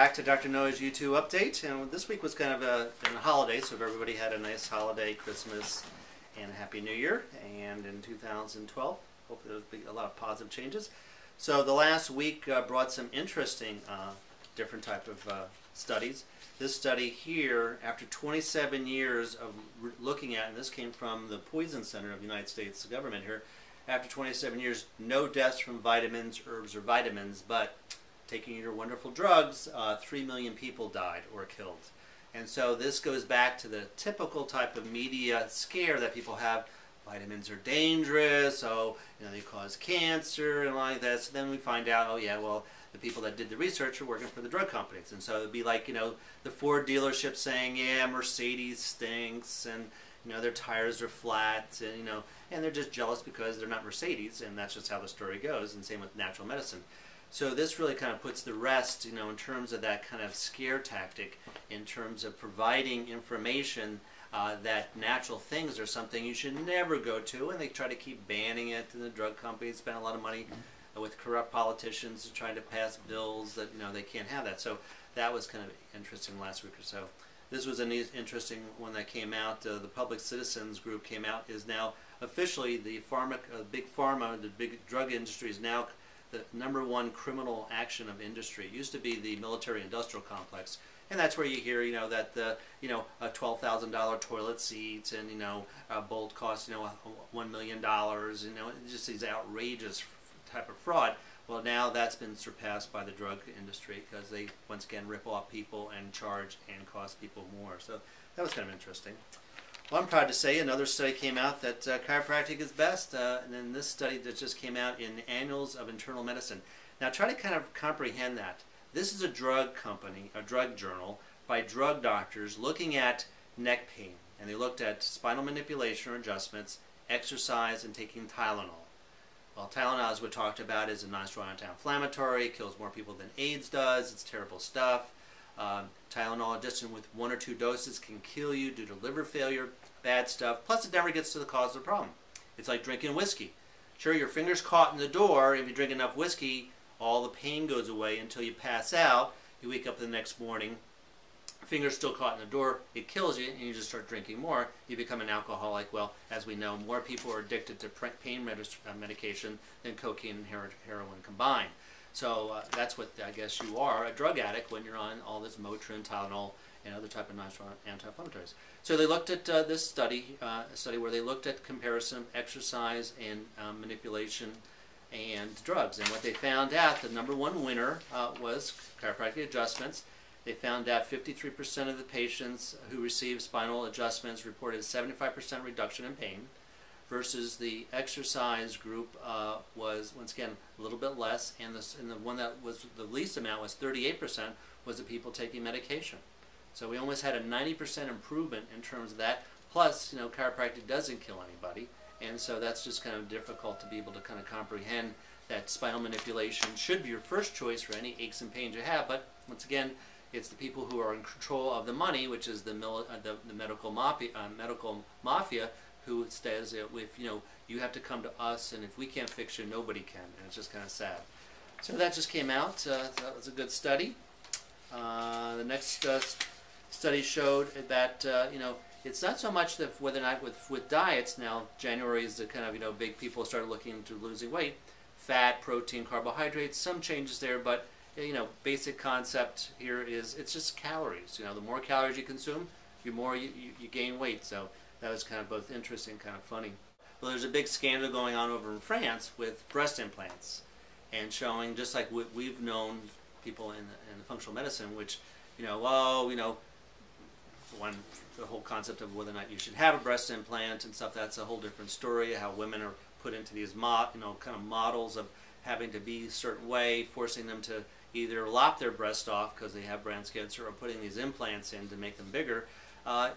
back to Dr. Noah's YouTube update, and this week was kind of a holiday, so everybody had a nice holiday, Christmas, and a Happy New Year. And in 2012, hopefully there was a lot of positive changes. So the last week brought some interesting different type of studies. This study here, after 27 years of looking at, and this came from the Poison Center of the United States government here, after 27 years, no deaths from vitamins, herbs, or vitamins, but taking your wonderful drugs, 3 million people died or killed. And so this goes back to the typical type of media scare that people have. Vitamins are dangerous, so they cause cancer and like that. So then we find out, oh yeah, well, the people that did the research are working for the drug companies. And so it'd be like, the Ford dealership saying, yeah, Mercedes stinks, and their tires are flat, and they're just jealous because they're not Mercedes, and that's just how the story goes. And same with natural medicine. So this really kind of puts the rest, in terms of that kind of scare tactic, in terms of providing information that natural things are something you should never go to, and they try to keep banning it, and the drug companies spend a lot of money with corrupt politicians trying to pass bills that they can't have that. So that was kind of interesting last week or so. This was an interesting one that came out. The Public Citizens Group came out, is now officially the big pharma, the big drug industry is now the #1 criminal action of industry. It used to be the military-industrial complex, and that's where you hear, that the, a $12,000 toilet seat and a bolt costs, $1 million. Just these outrageous type of fraud. Well, now that's been surpassed by the drug industry because they once again rip off people and charge and cost people more. So that was kind of interesting. Well, I'm proud to say another study came out that chiropractic is best, and then this study that just came out in Annals of Internal Medicine. Now try to kind of comprehend that. This is a drug company, a drug journal, by drug doctors looking at neck pain. And they looked at spinal manipulation or adjustments, exercise, and taking Tylenol. Well, Tylenol, as we talked about, is a non-steroidal anti-inflammatory, kills more people than AIDS does, it's terrible stuff. Tylenol, just with 1 or 2 doses, can kill you due to liver failure, bad stuff. Plus, it never gets to the cause of the problem. It's like drinking whiskey. Sure, your finger's caught in the door. If you drink enough whiskey, all the pain goes away until you pass out. You wake up the next morning, finger's still caught in the door. It kills you, and you just start drinking more. You become an alcoholic. Well, as we know, more people are addicted to pain medication than cocaine and heroin combined. So that's what I guess you are, a drug addict, when you're on all this Motrin, Tylenol, and other type of non-steroidal anti-inflammatories. So they looked at this study, a study where they looked at comparison of exercise and manipulation and drugs. And what they found out, the #1 winner was chiropractic adjustments. They found out 53% of the patients who received spinal adjustments reported a 75% reduction in pain, versus the exercise group was, once again, a little bit less, and the one that was the least amount was 38%, was the people taking medication. So we almost had a 90% improvement in terms of that. Plus, chiropractic doesn't kill anybody, and so that's just kind of difficult to be able to kind of comprehend that spinal manipulation should be your first choice for any aches and pains you have. But once again, it's the people who are in control of the money, which is the medical mafia, who says, if you have to come to us, and if we can't fix you, nobody can. And it's just kind of sad. So that just came out. That was a good study. The next study showed that it's not so much that whether or not with diets. Now January is the kind of big people started looking into losing weight, fat, protein, carbohydrates. Some changes there, but basic concept here is it's just calories. The more calories you consume, the more you gain weight. So that was kind of both interesting and kind of funny. Well, there's a big scandal going on over in France with breast implants, and showing, just like we've known people in the functional medicine, which, the whole concept of whether or not you should have a breast implant and stuff, that's a whole different story, how women are put into these kind of models of having to be a certain way, forcing them to either lop their breast off because they have breast cancer, or putting these implants in to make them bigger.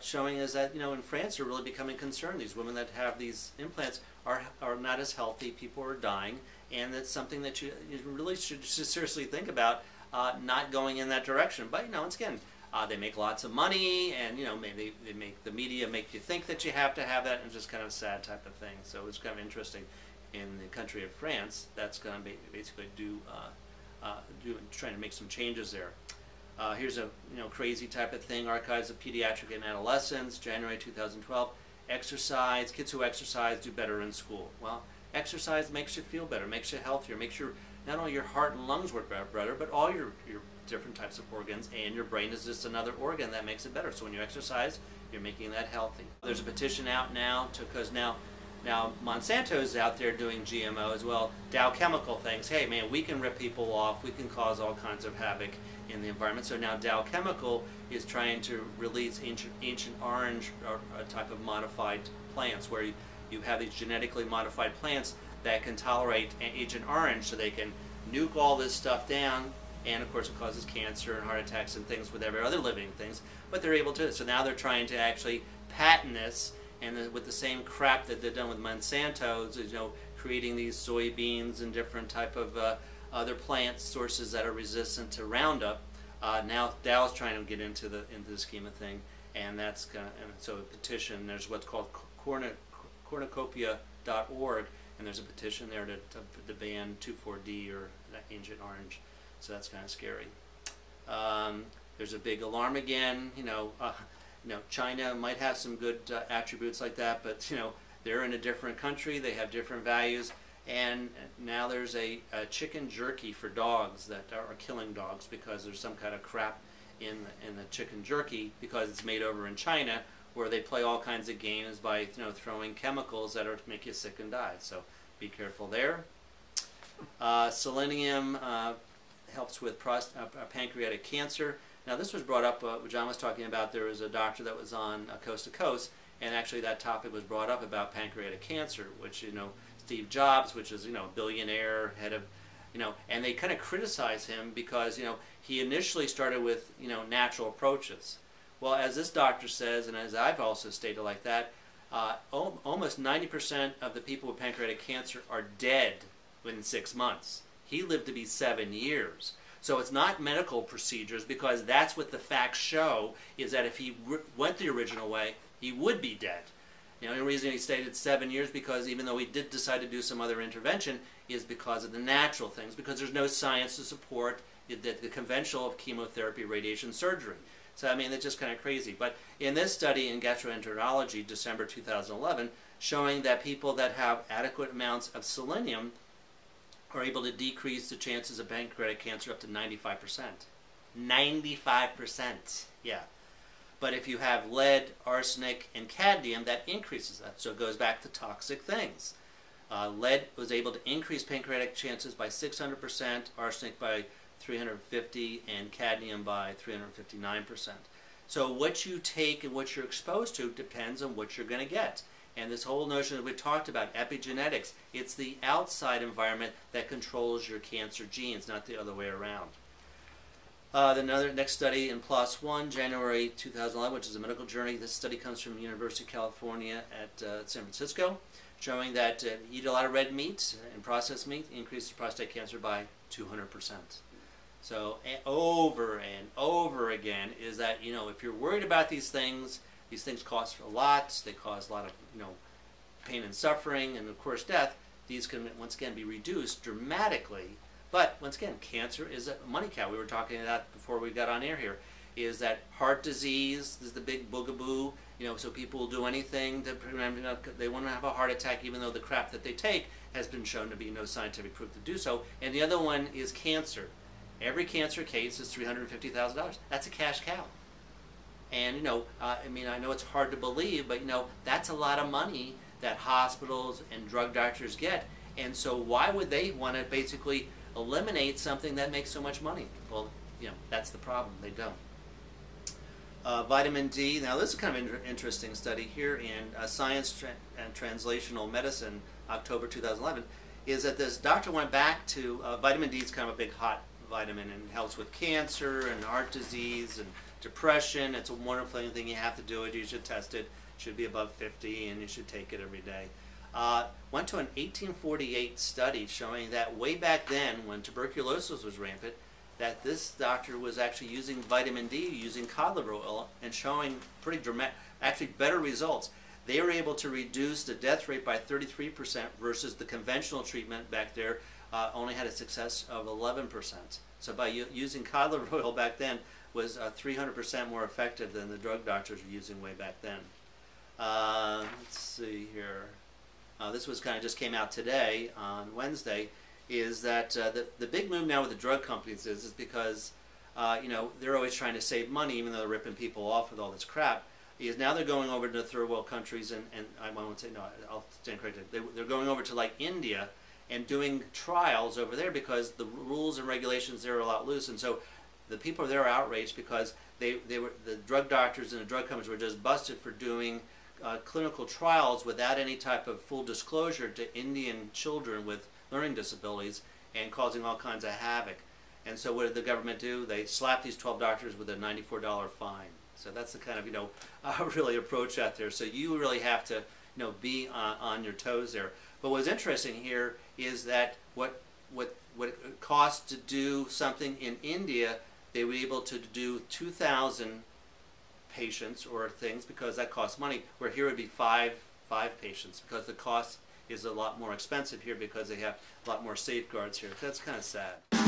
Showing is that in France they're really becoming concerned. These women that have these implants are not as healthy. People are dying, and that's something that you really should seriously think about, not going in that direction. But once again, they make lots of money, and maybe they make the media make you think that you have to have that, and it's just kind of a sad type of thing. So it's kind of interesting. In the country of France, that's going to basically trying to make some changes there. Here's a crazy type of thing, Archives of Pediatric and Adolescents, January 2012. Exercise, kids who exercise do better in school. Well, exercise makes you feel better, makes you healthier, makes your, not only your heart and lungs work better, but all your different types of organs, and your brain is just another organ that makes it better. So when you exercise, you're making that healthy. There's a petition out now because now Monsanto's out there doing GMOs. Well, Dow Chemical thinks, hey man, we can rip people off, we can cause all kinds of havoc in the environment. So now Dow Chemical is trying to release Ancient Orange, or a type of modified plants, where you have these genetically modified plants that can tolerate Agent Orange, so they can nuke all this stuff down. And of course it causes cancer and heart attacks and things with every other living things, but they're able to. So now they're trying to actually patent this, and with the same crap that they've done with Monsanto, creating these soybeans and different type of other plant sources that are resistant to Roundup. Now Dow's trying to get into the scheme of thing, and that's so a petition. There's what's called cornucopia.org, and there's a petition there to ban 2,4-D or Agent Orange. So that's kind of scary. There's a big alarm again. China might have some good attributes like that, but they're in a different country. They have different values, and now there's a chicken jerky for dogs that are killing dogs because there's some kind of crap in the chicken jerky, because it's made over in China, where they play all kinds of games by throwing chemicals that are to make you sick and die. So be careful there. Selenium helps with pancreatic cancer. Now this was brought up, John was talking about, there was a doctor that was on Coast to Coast, and actually that topic was brought up about pancreatic cancer, which, Steve Jobs, which is, a billionaire, head of, and they kind of criticize him because, he initially started with, natural approaches. Well, as this doctor says, and as I've also stated like that, almost 90% of the people with pancreatic cancer are dead within 6 months. He lived to be 7 years. So it's not medical procedures, because that's what the facts show, is that if he went the original way, he would be dead. The only reason he stated 7 years, because even though he did decide to do some other intervention, is because of the natural things, because there's no science to support the conventional of chemotherapy, radiation, surgery. So I mean, it's just kind of crazy. But in this study in gastroenterology, December 2011, showing that people that have adequate amounts of selenium are able to decrease the chances of pancreatic cancer up to 95%. 95%, yeah. But if you have lead, arsenic, and cadmium, that increases that. So it goes back to toxic things. Lead was able to increase pancreatic chances by 600%, arsenic by 350%, and cadmium by 359%. So what you take and what you're exposed to depends on what you're going to get. And this whole notion that we talked about, epigenetics, it's the outside environment that controls your cancer genes, not the other way around. Next study in PLOS One, January 2011, which is a medical journey. This study comes from the University of California at San Francisco, showing that eat a lot of red meat and processed meat increases prostate cancer by 200%. So over and over again is that, if you're worried about these things cost a lot. They cause a lot of, pain and suffering, and of course death. These can once again be reduced dramatically. But once again, cancer is a money cow. We were talking about before we got on air here. Is that heart disease is the big boogaboo. So people will do anything to prevent. They want to have a heart attack, even though the crap that they take has been shown to be no scientific proof to do so. And the other one is cancer. Every cancer case is $350,000. That's a cash cow. And I know it's hard to believe, but that's a lot of money that hospitals and drug doctors get. And so why would they want to basically eliminate something that makes so much money? Well, that's the problem. They don't. Vitamin D. Now this is kind of an interesting study here in Science and Translational Medicine, October 2011, is that this doctor went back to vitamin D is kind of a big hot vitamin, and helps with cancer and heart disease and depression. It's a wonderful thing. You have to do it. You should test it. It should be above 50, and you should take it every day. Went to an 1848 study showing that way back then, when tuberculosis was rampant, that this doctor was actually using vitamin D, using cod liver oil, and showing pretty dramatic, actually better results. They were able to reduce the death rate by 33% versus the conventional treatment back there only had a success of 11%. So by using cod liver oil back then was 300% more effective than the drug doctors were using way back then. Let's see here. This was kind of just came out today on Wednesday. Is that the big move now with the drug companies is because you know, they're always trying to save money, even though they're ripping people off with all this crap. Is now they're going over to the third world countries, and I won't say, no, I'll stand corrected. They're going over to like India and doing trials over there because the rules and regulations there are a lot loose, and so the people there are outraged because the drug doctors and the drug companies were just busted for doing clinical trials without any type of full disclosure to Indian children with learning disabilities and causing all kinds of havoc. And so what did the government do? They slapped these 12 doctors with a $94 fine. So that's the kind of, you know, really approach out there. So you really have to, you know, be on your toes there. But what's interesting here is that what it costs to do something in India, they were able to do 2,000 patients or things because that costs money, where here would be five patients because the cost is a lot more expensive here because they have a lot more safeguards here. That's kind of sad.